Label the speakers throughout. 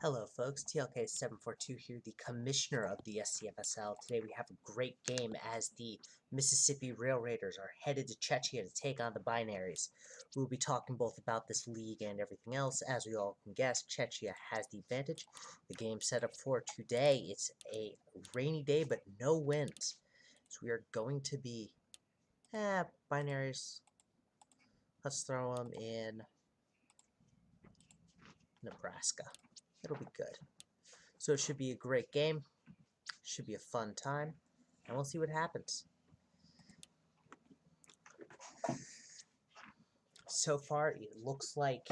Speaker 1: Hello folks, TLK742 here, the commissioner of the SCFSL. Today we have a great game as the Mississippi Railraiders are headed to Czechia to take on the Binaries. We'll be talking both about this league and everything else. As we all can guess, Czechia has the advantage. The game set up for today, it's a rainy day but no winds. So we are going to be, Binaries, let's throw them in Nebraska. It'll be good. So it should be a great game. Should be a fun time. And we'll see what happens. So far, it looks like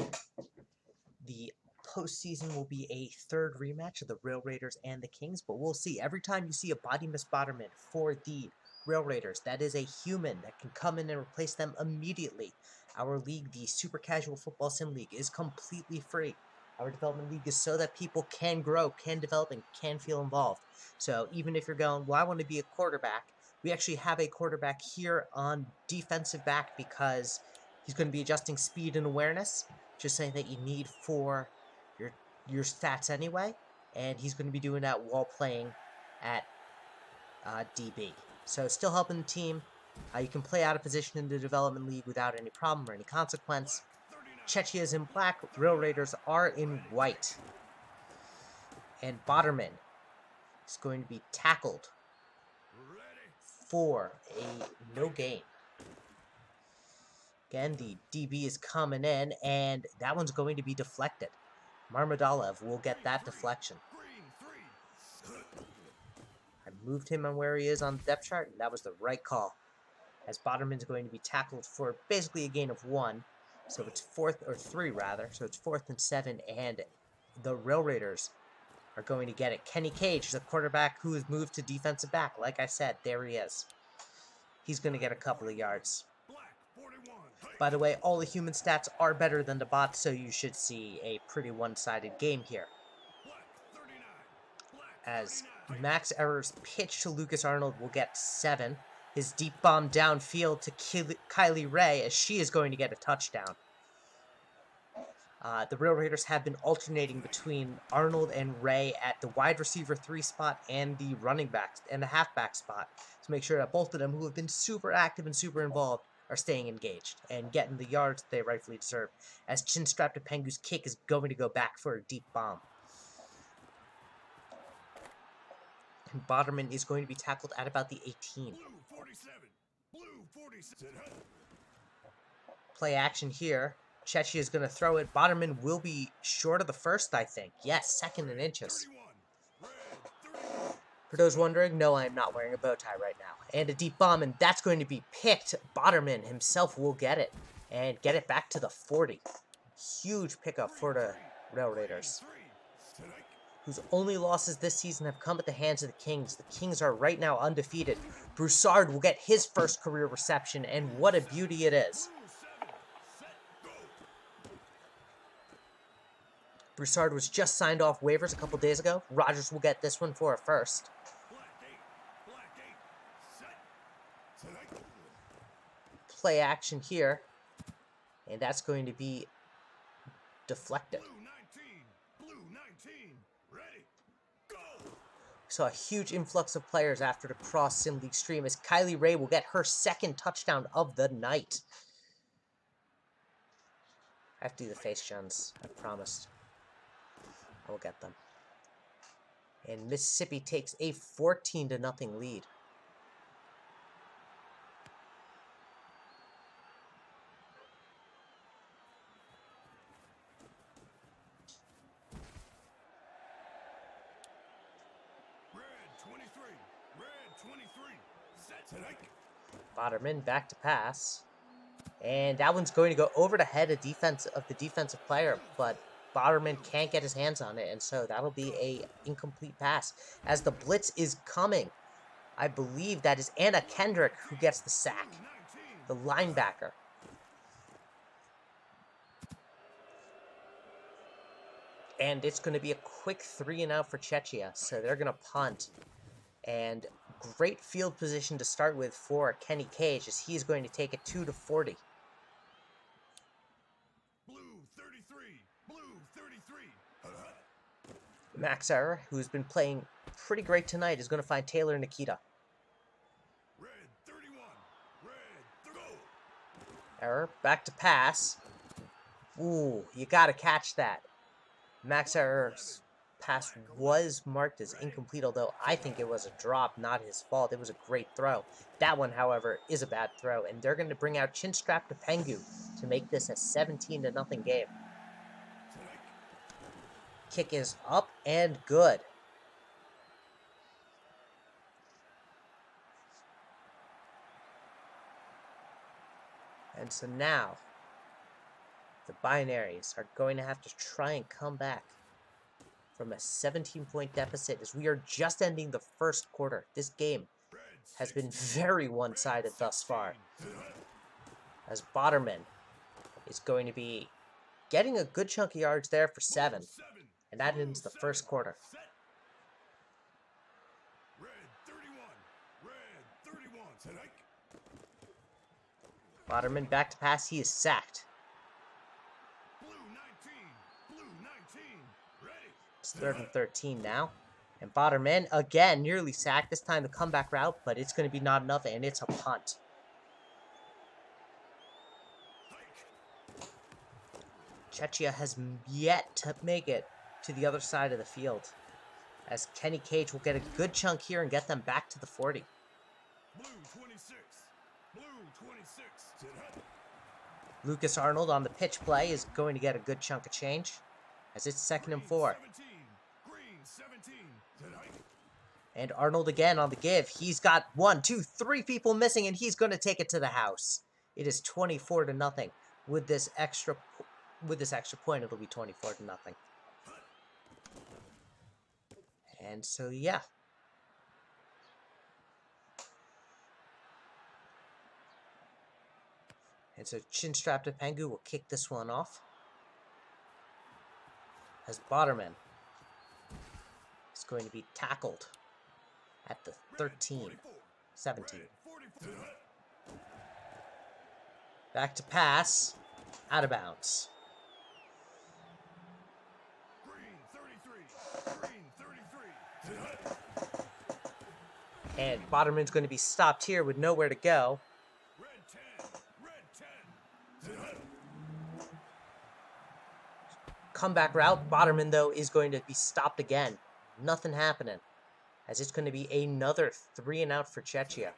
Speaker 1: the postseason will be a third rematch of the Railraiders and the Kings, but we'll see. Every time you see a body miss botterman for the Railraiders, that is a human that can come in and replace them immediately. Our league, the Super Casual Football Sim League, is completely free. Our development league is so that people can grow, can develop, and can feel involved. So even if you're going, well, I want to be a quarterback, we actually have a quarterback here on defensive back because he's going to be adjusting speed and awareness, just saying that you need for your stats anyway, and he's going to be doing that while playing at DB. So still helping the team. You can play out of position in the development league without any problem or any consequence. Czechia is in black, Railraiders are in white. And Botterman is going to be tackled for a no gain. Again, the DB is coming in, and that one's going to be deflected. Marmadalev will get that deflection. I moved him on where he is on the depth chart, and that was the right call. As Botterman's going to be tackled for basically a gain of 1. So it's 3 rather. So it's 4th and 7, and the Railraiders are going to get it. Kenny Cage, the quarterback who has moved to defensive back. Like I said, there he is. He's going to get a couple of yards. By the way, all the human stats are better than the bots, so you should see a pretty one-sided game here. As Max Error's pitch to Lucas Arnold will get 7. His deep bomb downfield to Kylie Ray, as she is going to get a touchdown. The Railraiders have been alternating between Arnold and Ray at the wide receiver 3 spot and the running back and the halfback spot to make sure that both of them, who have been super active and super involved, are staying engaged and getting the yards they rightfully deserve. As Chinstrap to Pengu's kick is going to go back for a deep bomb. And Botterman is going to be tackled at about the 18. Play action here. Czechia is going to throw it. Botterman will be short of the first, I think. Yes, 2nd in inches. For those wondering, no, I am not wearing a bow tie right now. And a deep bomb, and that's going to be picked. Botterman himself will get it and get it back to the 40. Huge pickup for the Railraiders, whose only losses this season have come at the hands of the Kings. The Kings are right now undefeated. Broussard will get his first career reception, and what a beauty it is. Broussard was just signed off waivers a couple days ago. Rogers will get this one for a first. Play action here, and that's going to be deflected. So a huge influx of players after the Cross Sim League stream as Kylie Ray will get her 2nd touchdown of the night. I have to do the face guns, I promised. I will get them. And Mississippi takes a 14-0 lead. Botterman back to pass. And that one's going to go over the head of the defensive player, but Botterman can't get his hands on it, and so that'll be a incomplete pass. As the blitz is coming, I believe that is Anna Kendrick who gets the sack, the linebacker. And it's going to be a quick 3-and-out for Czechia, so they're going to punt. And great field position to start with for Kenny Cage, as he's going to take it 2 to 40. Max Error, who's been playing pretty great tonight, is going to find Taylor Nikita.
Speaker 2: Red 31. Red, go.
Speaker 1: Error, back to pass. Ooh, you got to catch that. Max Error's pass was marked as incomplete, although I think it was a drop, not his fault. It was a great throw. That one, however, is a bad throw, and they're going to bring out Chinstrap to Pengu to make this a 17-0 game. Kick is up and good. And so now, the Binaries are going to have to try and come back from a 17-point deficit as we are just ending the first quarter. This game has been very one-sided thus far, as Botterman is going to be getting a good chunk of yards there for 7, and that ends the first quarter.
Speaker 2: Red 31. Red 31.
Speaker 1: Botterman back to pass. He is sacked.
Speaker 2: Blue 19. Blue 19. Ready.
Speaker 1: It's 3rd and 13 now. And Botterman, again, nearly sacked. This time the comeback route, but it's going to be not enough, and it's a punt. Chechia has yet to make it to the other side of the field, as Kenny Cage will get a good chunk here and get them back to the 40.
Speaker 2: Blue 26. Blue 26.
Speaker 1: Lucas Arnold on the pitch play is going to get a good chunk of change, as it's 2nd and 4.
Speaker 2: 17. Green 17.
Speaker 1: And Arnold again on the give. He's got 1, 2, 3 people missing, and he's going to take it to the house. It is 24-0. With this extra point, it'll be 24-0. And so, yeah. And so Chinstrap to Pengu will kick this one off, as Botterman is going to be tackled at the 13, 17. Back to pass, out of bounds.
Speaker 2: Green 33. Green 33.
Speaker 1: And Botterman's going to be stopped here with nowhere to go.
Speaker 2: Red 10. Red 10.
Speaker 1: Comeback route. Botterman, though, is going to be stopped again. Nothing happening, as it's going to be another 3 and out for Chechia.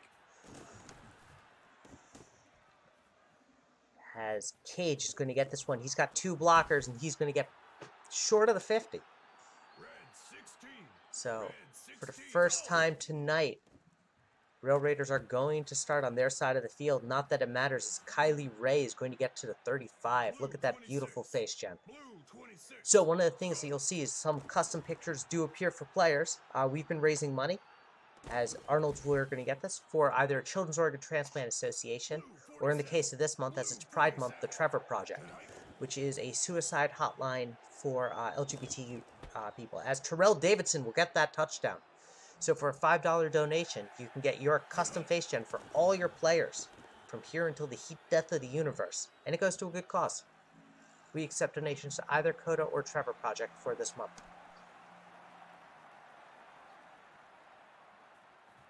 Speaker 1: As Cage is going to get this one. He's got 2 blockers, and he's going to get short of the 50.
Speaker 2: Red 16.
Speaker 1: So, for the first time tonight, Railraiders are going to start on their side of the field. Not that it matters, as Kylie Ray is going to get to the 35. Look at that beautiful face, Jen. So one of the things that you'll see is some custom pictures do appear for players. We've been raising money, as Arnold's we're going to get this, for either Children's Organ Transplant Association, or in the case of this month, as it's Pride Month, the Trevor Project, which is a suicide hotline for LGBT people, as Terrell Davidson will get that touchdown. So for a $5 donation, you can get your custom face gen for all your players from here until the heat death of the universe, and it goes to a good cause. We accept donations to either Coda or Trevor Project for this month.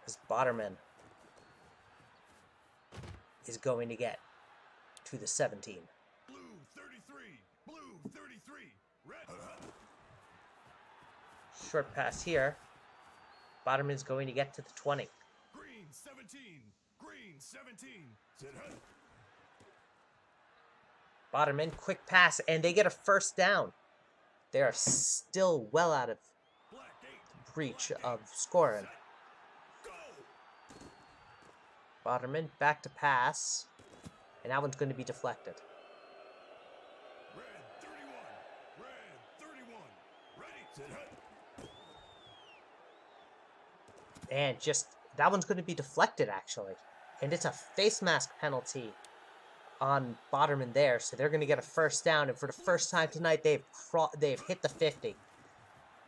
Speaker 1: As Botterman is going to get to the 17.
Speaker 2: Blue 33. Blue 33. Red.
Speaker 1: Short pass here. Botterman's going to get to the 20.
Speaker 2: Green 17. Green 17.
Speaker 1: Botterman, quick pass, and they get a first down. They are still well out of reach of scoring. Botterman back to pass, and that one's going to be deflected.
Speaker 2: Red 31. Red 31. Ready.
Speaker 1: And just, that one's going to be deflected, actually. And it's a face mask penalty on Botterman there, so they're going to get a first down. And for the first time tonight, they've hit the 50.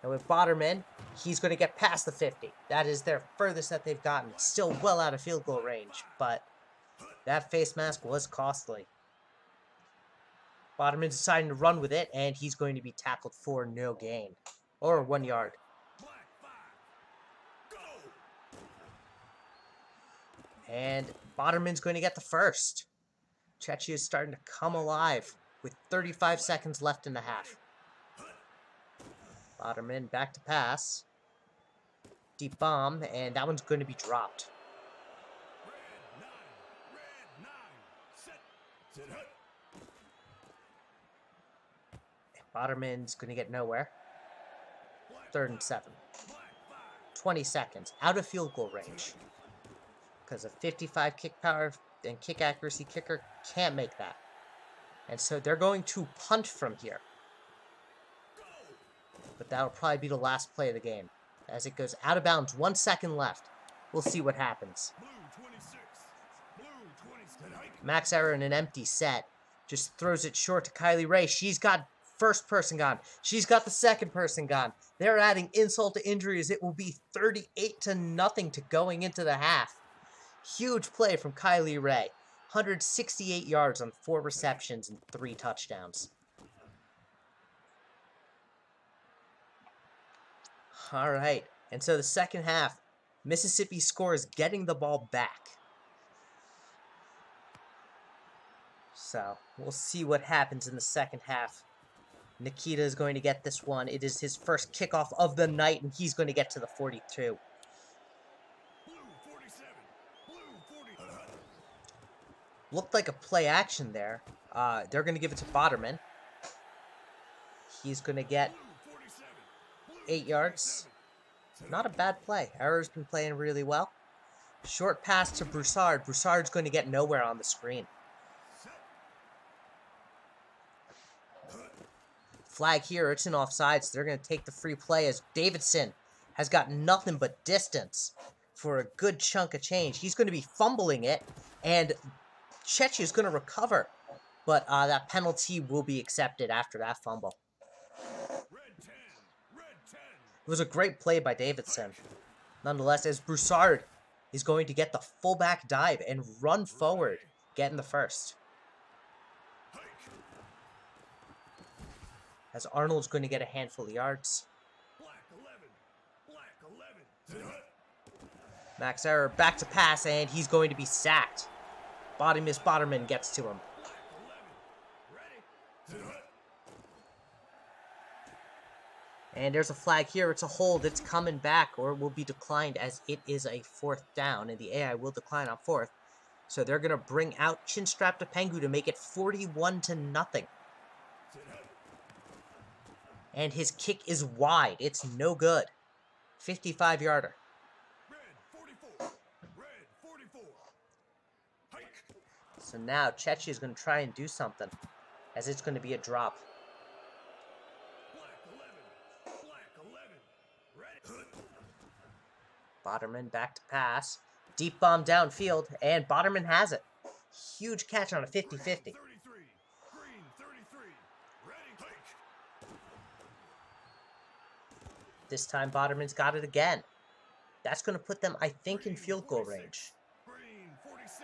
Speaker 1: And with Botterman, he's going to get past the 50. That is their furthest that they've gotten. Still well out of field goal range, but that face mask was costly. Botterman deciding to run with it, and he's going to be tackled for no gain. Or 1 yard.
Speaker 2: Black 5. Go.
Speaker 1: And Boderman's going to get the first. Chechi is starting to come alive with 35 seconds left in the half. Boderman back to pass. Deep bomb, and that one's going to be dropped.
Speaker 2: Red 9. Red 9. Set. Set hut.
Speaker 1: Boderman's going to get nowhere. 3rd and 7.
Speaker 2: Black 5.
Speaker 1: 20 seconds. Out of field goal range. Because a 55 kick power and kick accuracy kicker can't make that. And so they're going to punt from here. But that'll probably be the last play of the game. As it goes out of bounds, 1 second left. We'll see what happens.
Speaker 2: Blue 26. Blue 26.
Speaker 1: Max Error in an empty set. Just throws it short to Kylie Ray. She's got first person gone. She's got the second person gone. They're adding insult to injury as it will be 38-0 to going into the half. Huge play from Kylie Ray. 168 yards on 4 receptions and 3 touchdowns. All right, and so the second half, Mississippi scores getting the ball back. So we'll see what happens in the second half. Nikita is going to get this one. It is his first kickoff of the night, and he's going to get to the 42.
Speaker 2: Blue 47. Blue 40.
Speaker 1: Looked like a play action there. They're going to give it to Boderman. He's going to get
Speaker 2: Blue 47. Blue
Speaker 1: 8 yards. Not a bad play. Error's been playing really well. Short pass to Broussard. Broussard's going to get nowhere on the screen. Flag here. It's an offside, so they're going to take the free play as Davidson has got nothing but distance for a good chunk of change. He's going to be fumbling it, and Chechi is going to recover. But that penalty will be accepted after that fumble.
Speaker 2: Red 10. Red 10.
Speaker 1: It was a great play by Davidson. Nonetheless, as Broussard is going to get the fullback dive and run forward, getting the first.
Speaker 2: Hike.
Speaker 1: As Arnold's going to get a handful of yards.
Speaker 2: Black 11. Black 11. Set hut.
Speaker 1: Max Error back to pass, and he's going to be sacked. Miss Boderman gets to him.
Speaker 2: Black 11. Ready. Set hut.
Speaker 1: And there's a flag here. It's a hold. It's coming back, or it will be declined as it is a 4th down, and the AI will decline on 4th. So they're going to bring out Chinstrap Pengu to make it 41-0.
Speaker 2: Set hut.
Speaker 1: And his kick is wide. It's no good. 55-yarder.
Speaker 2: Red 44. Red 44. Hike.
Speaker 1: So now Chechi is going to try and do something, as it's going to be a drop.
Speaker 2: Black 11. Black 11. Ready.
Speaker 1: Boderman back to pass. Deep bomb downfield, and Boderman has it. Huge catch on a 50-50.
Speaker 2: 33. Green 33. Ready. Hike.
Speaker 1: This time Boderman's got it again. That's going to put them, I think, in field goal range.
Speaker 2: Green 46.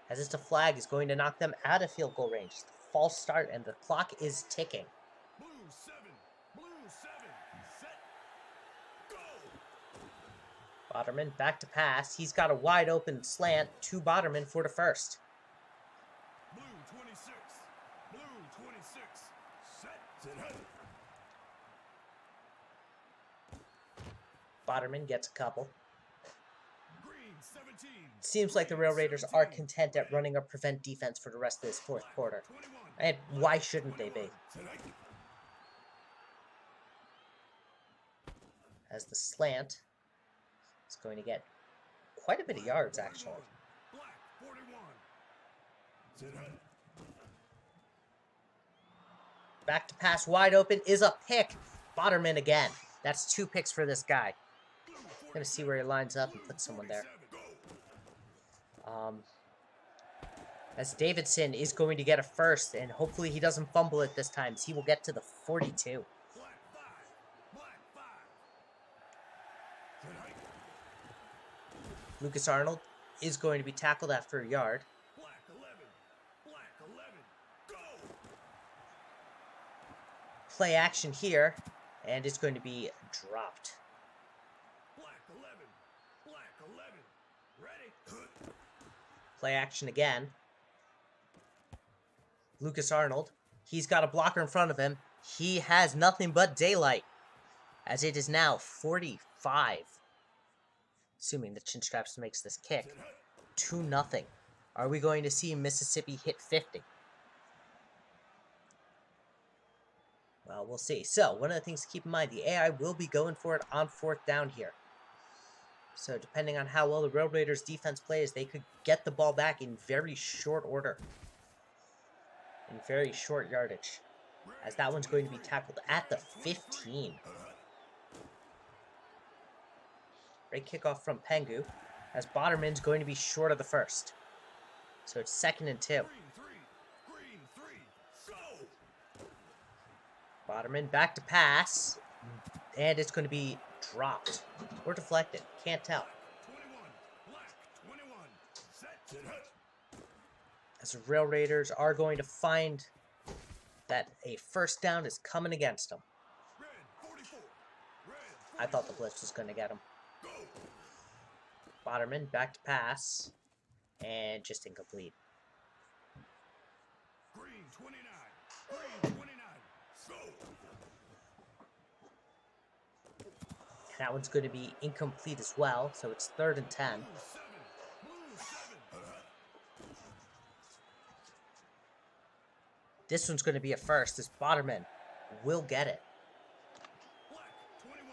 Speaker 1: As it's a flag is going to knock them out of field goal range. It's a false start, and the clock is ticking.
Speaker 2: Blue 7. Blue 7. Set. Go.
Speaker 1: Boderman back to pass. He's got a wide open slant to Boderman for the first.
Speaker 2: Blue 26. Blue 26. Set. Set hut.
Speaker 1: Boderman gets a couple.
Speaker 2: Green 17.
Speaker 1: Seems like the Railraiders are content at running a prevent defense for the rest of this 4th quarter.
Speaker 2: 21.
Speaker 1: And why shouldn't they be?
Speaker 2: Set hike.
Speaker 1: As the slant is going to get quite a bit of yards, actually.
Speaker 2: Black 41. Set hut.
Speaker 1: Back to pass wide open is a pick. Boderman again. That's 2 picks for this guy. Going to see where he lines up and put someone there. As Davidson is going to get a first, and hopefully he doesn't fumble it this time, as he will get to the 42.
Speaker 2: Black 5. Black 5. Set hike.
Speaker 1: Lucas Arnold is going to be tackled after a yard.
Speaker 2: Black 11. Black 11. Go.
Speaker 1: Play action here, and it's going to be dropped.
Speaker 2: Black 11. Black 11. Ready?
Speaker 1: Play action again. Lucas Arnold. He's got a blocker in front of him. He has nothing but daylight, as it is now 45. Assuming the Chinstraps makes this kick. 2-0. Are we going to see Mississippi hit 50? Well, we'll see. So, one of the things to keep in mind, the AI will be going for it on 4th down here. So, depending on how well the Railraiders defense plays, they could get the ball back in very short order. In very short yardage. As that one's going to be tackled at the 15. Great kickoff from Pengu. As Boderman's going to be short of the first. So it's 2nd and 2.
Speaker 2: Green 3. Go.
Speaker 1: Boderman back to pass. And it's going to be dropped. Or deflected. Can't tell.
Speaker 2: 21. Black 21. Set.
Speaker 1: As the Railraiders are going to find that a 1st down is coming against them.
Speaker 2: Red 44. Red 44.
Speaker 1: I thought the blitz was going to get him.
Speaker 2: Go.
Speaker 1: Boderman back to pass. And just incomplete.
Speaker 2: Green 29. Green 29. Go.
Speaker 1: And that one's going to be incomplete as well. So it's 3rd and 10.
Speaker 2: Blue 7. Blue 7.
Speaker 1: This one's going to be a first, as Boderman will get it.
Speaker 2: Black 21.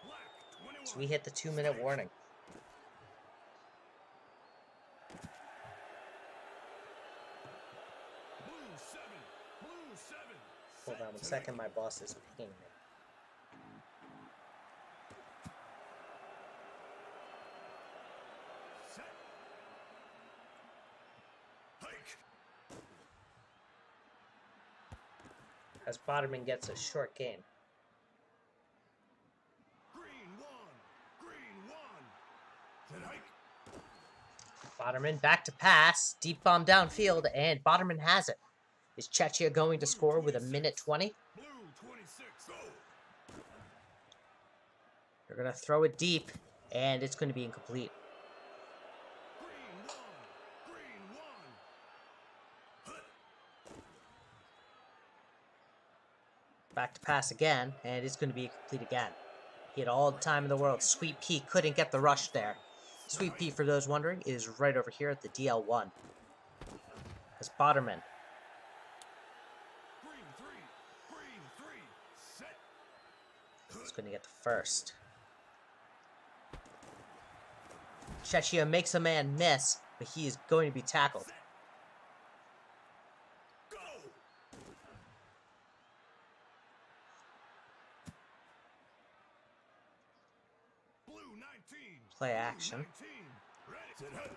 Speaker 2: Black 21.
Speaker 1: So we hit the 2-minute warning.
Speaker 2: Blue 7. Blue 7.
Speaker 1: Hold on 1 second, my boss is pinging me.
Speaker 2: Set. Hike.
Speaker 1: As Boderman gets a short gain.
Speaker 2: Green 1. Green 1. Set hike.
Speaker 1: Boderman back to pass. Deep bomb downfield, and Boderman has it. Is Chechia going to score with 1:20?
Speaker 2: Blue 26. Go.
Speaker 1: They're going to throw it deep, and it's going to be incomplete.
Speaker 2: Green 1. Green 1.
Speaker 1: Back to pass again, and it's going to be incomplete again. He had all the time in the world. Sweet Pea couldn't get the rush there. Sweet Pea, for those wondering, is right over here at the DL1. As Boderman.
Speaker 2: Green 3. Green 3. Set.
Speaker 1: He's going to get the first. Chechia makes a man miss, but he is going to be tackled.
Speaker 2: Go. Blue 19.
Speaker 1: Play action.
Speaker 2: 19. Ready. Set hike.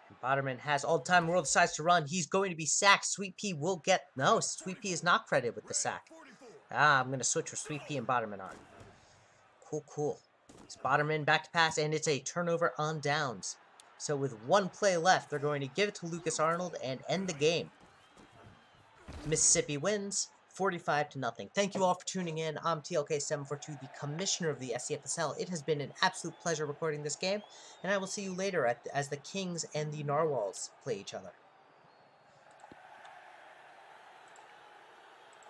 Speaker 1: And Boderman has all the time in the world, decides to run. He's going to be sacked. Sweet Pea will get... No, Sweet Pea is not credited with the sack.
Speaker 2: 44.
Speaker 1: I'm going to switch where Sweet Pea and Boderman are. Cool. It's Boderman back to pass, and it's a turnover on downs. So with 1 play left, they're going to give it to Lucas Arnold and end the game. Mississippi wins 45-0. Thank you all for tuning in. I'm TLK742, the commissioner of the SCFSL. It has been an absolute pleasure recording this game, and I will see you later as the Kings and the Narwhals play each other.